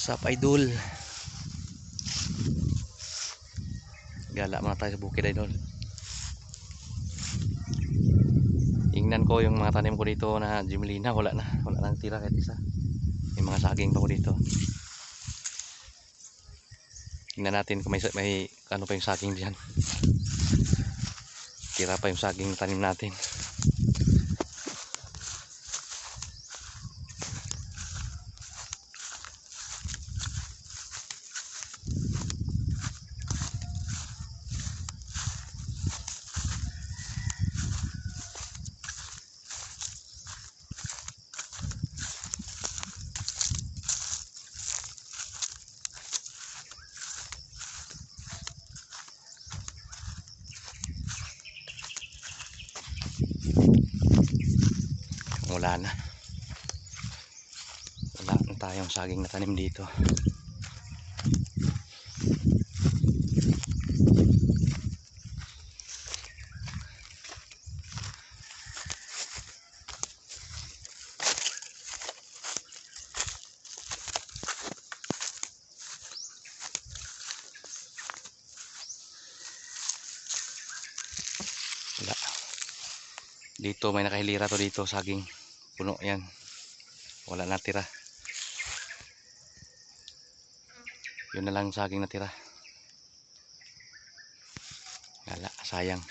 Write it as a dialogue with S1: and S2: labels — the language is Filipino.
S1: What's up, idol? Gala muna tayo sa bukid, idol. Tingnan ko yung mga tanim ko dito na Gemelina. Wala nang tira kahit isa. May mga saging pa ko dito. Tingnan natin kung may ano pa yung saging diyan. Tira pa yung saging na tanim natin. Wala na tayong saging na tanim dito. Wala. Dito may nakahilira to dito, saging puno yan. Wala natira. Yun na lang saging natira. Wala, sayang.